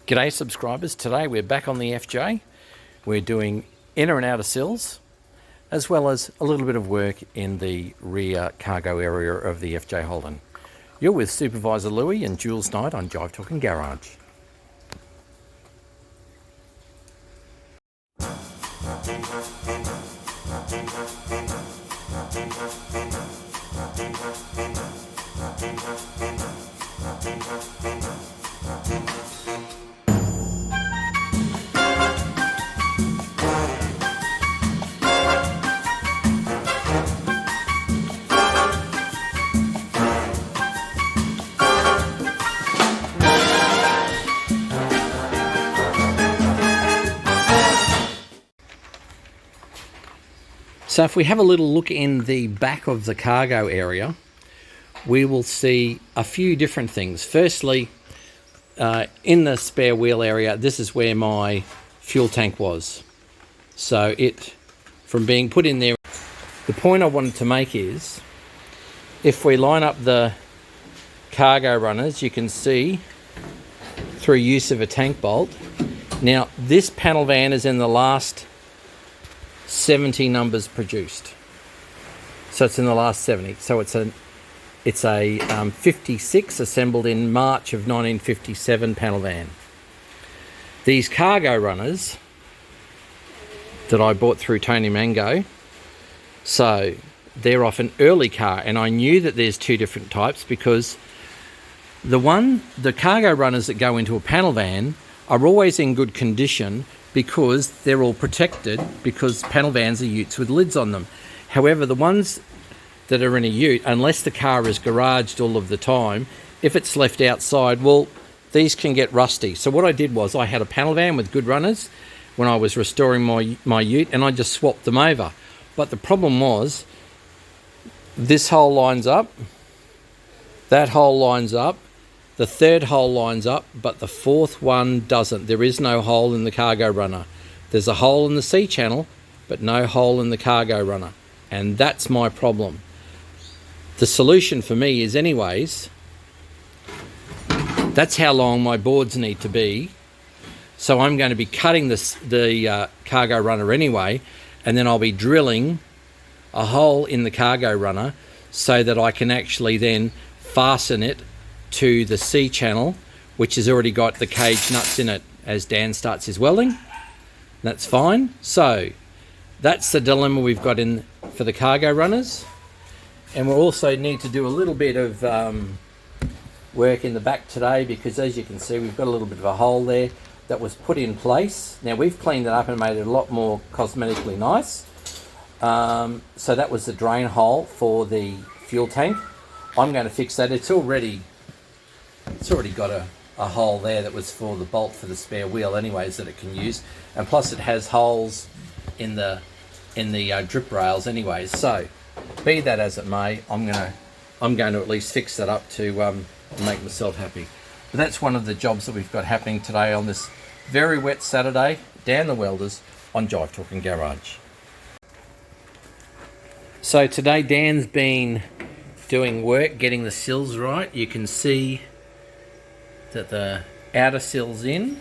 G'day subscribers, today we're back on the FJ. We're doing inner and outer sills, as well as a little bit of work in the rear cargo area of the FJ Holden. You're with Supervisor Louie and Jules Knight on Jive Talking Garage. So if we have a little look in the back of the cargo area, we will see a few different things. Firstly, in the spare wheel area, this is where my fuel tank was. So from being put in there, the point I wanted to make is, if we line up the cargo runners, you can see through use of a tank bolt. Now, this panel van is in the last 70 numbers produced, so it's in the last 70. So it's a 56 assembled in March of 1957 panel van. These cargo runners that I bought through Tony Mango, so they're off an early car, and I knew that there's two different types because the cargo runners that go into a panel van are always in good condition because they're all protected, because panel vans are utes with lids on them. However, the ones that are in a ute, unless the car is garaged all of the time, if it's left outside, well, these can get rusty. So what I did was I had a panel van with good runners when I was restoring my ute, and I just swapped them over. But the problem was, this hole lines up, that hole lines up, the third hole lines up, but the fourth one doesn't. There is no hole in the cargo runner. There's a hole in the C channel, but no hole in the cargo runner. And that's my problem. The solution for me is, anyways, that's how long my boards need to be. So I'm going to be cutting the cargo runner anyway, and then I'll be drilling a hole in the cargo runner so that I can actually then fasten it to the C channel, which has already got the cage nuts in it as Dan starts his welding. That's fine. So that's the dilemma we've got in for the cargo runners. And we'll also need to do a little bit of work in the back today, because as you can see, we've got a little bit of a hole there that was put in place. Now we've cleaned it up and made it a lot more cosmetically nice. So that was the drain hole for the fuel tank. I'm going to fix that. It's already got a hole there that was for the bolt for the spare wheel anyways that it can use, and plus it has holes in the drip rails anyways. So be that as it may, I'm going to at least fix that up to make myself happy. But that's one of the jobs that we've got happening today on this very wet Saturday. Dan the Welders on Jive Talking Garage. So today Dan's been doing work getting the sills right. You can see that the outer sill's in.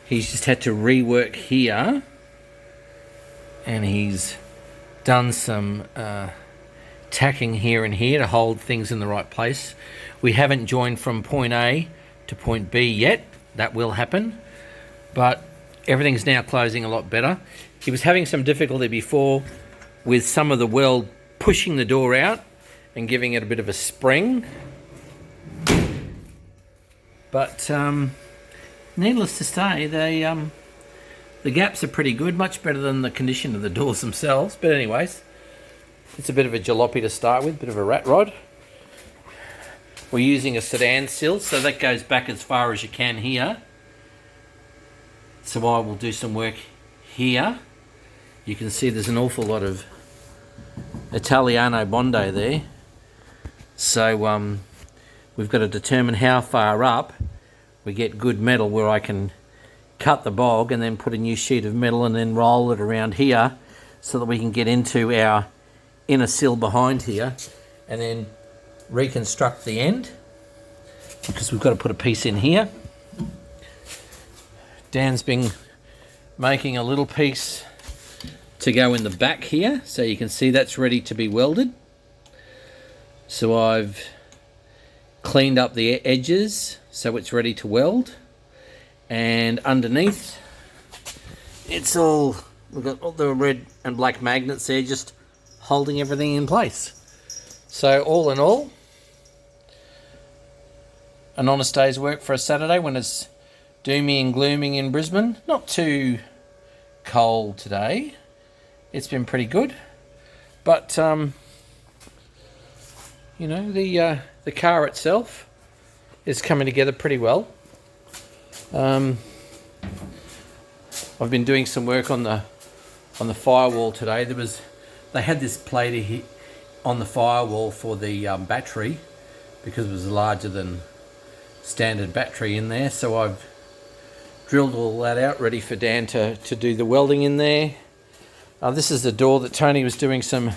He's just had to rework here, and he's done some tacking here and here to hold things in the right place. We haven't joined from point A to point B yet. That will happen, but everything's now closing a lot better. He was having some difficulty before with some of the weld pushing the door out and giving it a bit of a spring. But needless to say, the gaps are pretty good, much better than the condition of the doors themselves. But anyways, it's a bit of a jalopy to start with, bit of a rat rod. We're using a sedan sill, so that goes back as far as you can here. So I will do some work here. You can see there's an awful lot of Italiano Bondo there. So we've got to determine how far up we get good metal where I can cut the bog and then put a new sheet of metal and then roll it around here so that we can get into our inner sill behind here and then reconstruct the end, because we've got to put a piece in here. Dan's been making a little piece to go in the back here, so you can see that's ready to be welded. So I've cleaned up the edges so it's ready to weld, and underneath it's all, we've got all the red and black magnets there just holding everything in place. So all in all, an honest day's work for a Saturday when it's doomy and glooming in Brisbane. Not too cold today. It's been pretty good, but you know, the car itself is coming together pretty well. I've been doing some work on the firewall today. They had this plate on the firewall for the battery, because it was larger than standard battery in there. So I've drilled all that out, ready for Dan to do the welding in there. This is the door that Tony was doing some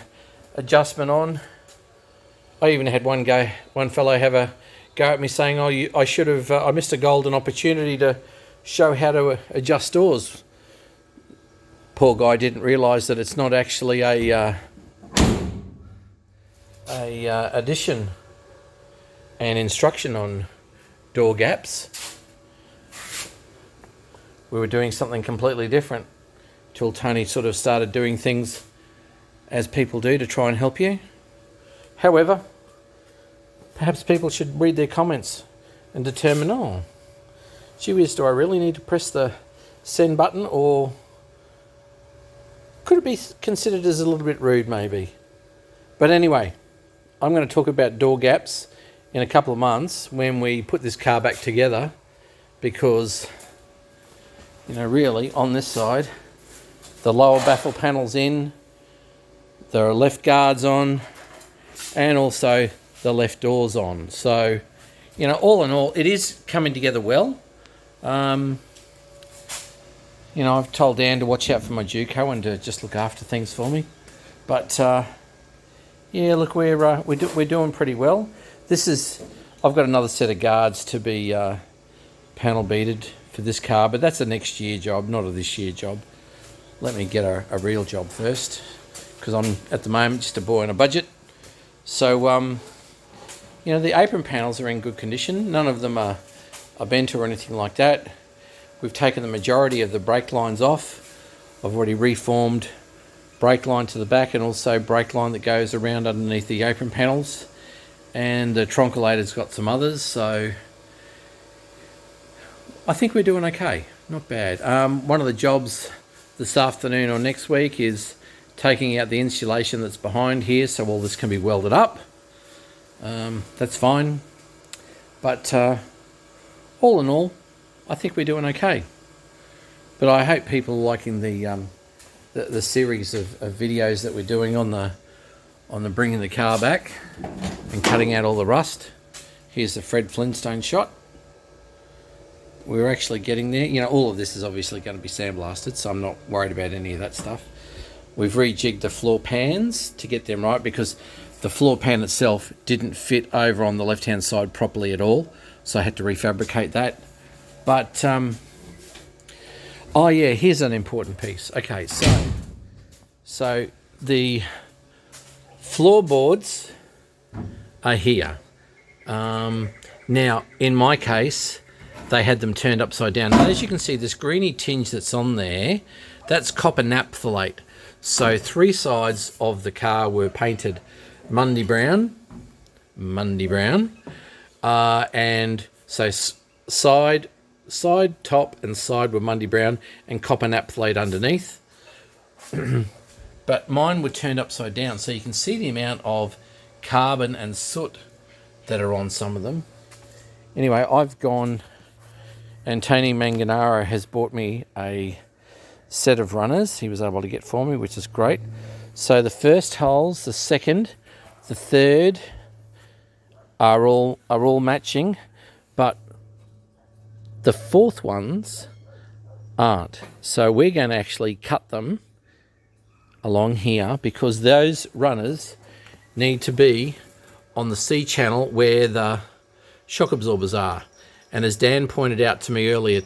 adjustment on. I even had one fellow have a go at me saying, "Oh, I missed a golden opportunity to show how to adjust doors." Poor guy didn't realise that it's not actually a addition and instruction on door gaps. We were doing something completely different till Tony sort of started doing things as people do to try and help you. However, perhaps people should read their comments and determine, oh, Julius, do I really need to press the send button, or could it be considered as a little bit rude maybe? But anyway, I'm going to talk about door gaps in a couple of months when we put this car back together, because, you know, really on this side, the lower baffle panel's in, there are left guards on, and also the left door's on. So, you know, all in all, it is coming together well. You know, I've told Dan to watch out for my Juco and to just look after things for me. But yeah, look, we're doing pretty well. I've got another set of guards to be panel beaded for this car, but that's a next year job, not a this year job. Let me get a real job first, because I'm at the moment just a boy on a budget. So, you know, the apron panels are in good condition. None of them are bent or anything like that. We've taken the majority of the brake lines off. I've already reformed brake line to the back, and also brake line that goes around underneath the apron panels. And the tronculator's got some others, so I think we're doing okay. Not bad. One of the jobs this afternoon or next week is taking out the insulation that's behind here, so all this can be welded up. That's fine. But all in all, I think we're doing okay. But I hope people are liking the series of videos that we're doing on the bringing the car back and cutting out all the rust. Here's the Fred Flintstone shot. We're actually getting there. You know, all of this is obviously going to be sandblasted, so I'm not worried about any of that stuff. We've rejigged the floor pans to get them right, because the floor pan itself didn't fit over on the left-hand side properly at all, so I had to refabricate that. But, oh yeah, here's an important piece. Okay, so the floorboards are here. Now, in my case, they had them turned upside down. And as you can see, this greeny tinge that's on there, that's copper naphthalate. So 3 sides of the car were painted Mundy brown, and so side, top, and side were Mundy brown, and copper naphthalate underneath. But mine were turned upside down, so you can see the amount of carbon and soot that are on some of them. Anyway, I've gone, and Tony Manganaro has bought me a set of runners he was able to get for me, which is great. So the first holes, the second, the third are all matching, but the fourth ones aren't. So we're going to actually cut them along here, because those runners need to be on the C channel where the shock absorbers are. And as Dan pointed out to me earlier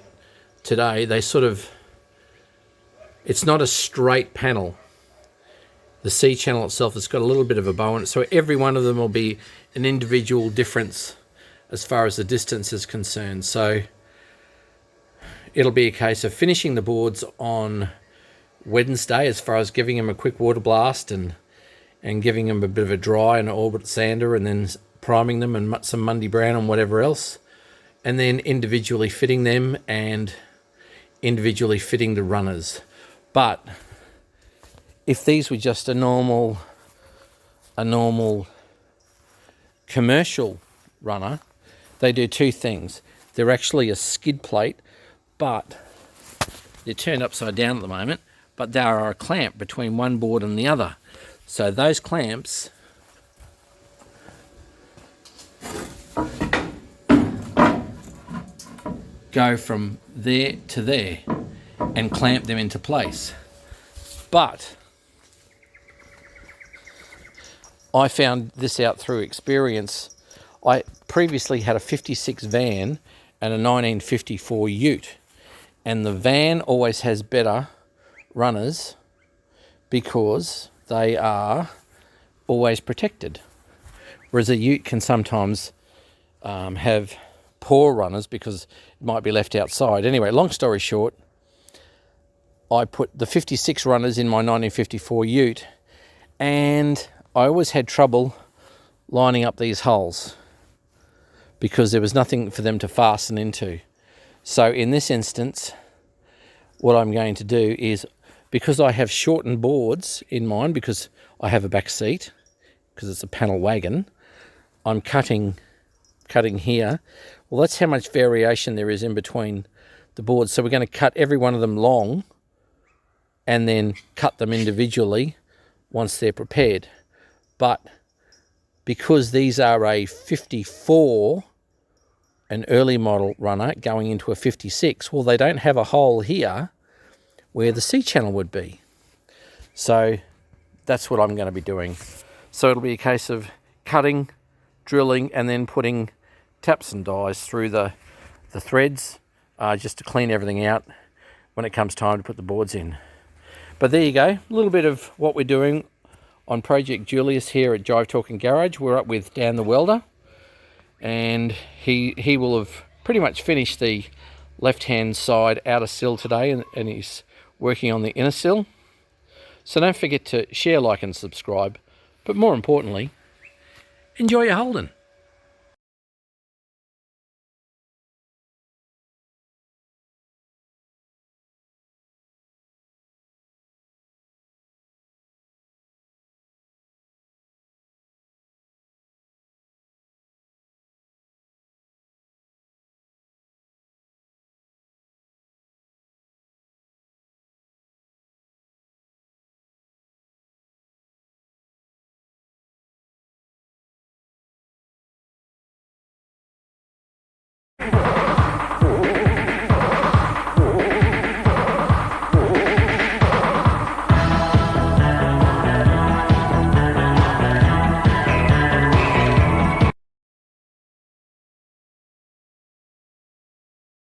today, they sort of, it's not a straight panel. The C channel itself has got a little bit of a bow in it, so every one of them will be an individual difference as far as the distance is concerned. So it'll be a case of finishing the boards on Wednesday as far as giving them a quick water blast and giving them a bit of a dry and orbit sander, and then priming them and some Mundy Brown and whatever else, and then individually fitting them and individually fitting the runners. But if these were just a normal commercial runner, they do two things. They're actually a skid plate, but they're turned upside down at the moment, but they are a clamp between one board and the other. So those clamps go from there to there and clamp them into place. But I found this out through experience. I previously had a 56 van and a 1954 ute, and the van always has better runners because they are always protected, whereas a ute can sometimes have poor runners because it might be left outside. Anyway, long story short, I put the 56 runners in my 1954 ute, and I always had trouble lining up these holes because there was nothing for them to fasten into. So in this instance, what I'm going to do is, because I have shortened boards in mine, because I have a back seat, because it's a panel wagon, I'm cutting here. Well, that's how much variation there is in between the boards. So we're going to cut every one of them long and then cut them individually once they're prepared. But because these are a 54, an early model runner going into a 56, well, they don't have a hole here where the C channel would be. So that's what I'm going to be doing. So it'll be a case of cutting, drilling, and then putting taps and dies through the threads just to clean everything out when it comes time to put the boards in. But there you go, a little bit of what we're doing on Project Julius here at Jive Talking Garage. We're up with Dan the welder, and he will have pretty much finished the left-hand side outer sill today, and he's working on the inner sill. So don't forget to share, like, and subscribe. But more importantly, enjoy your Holden.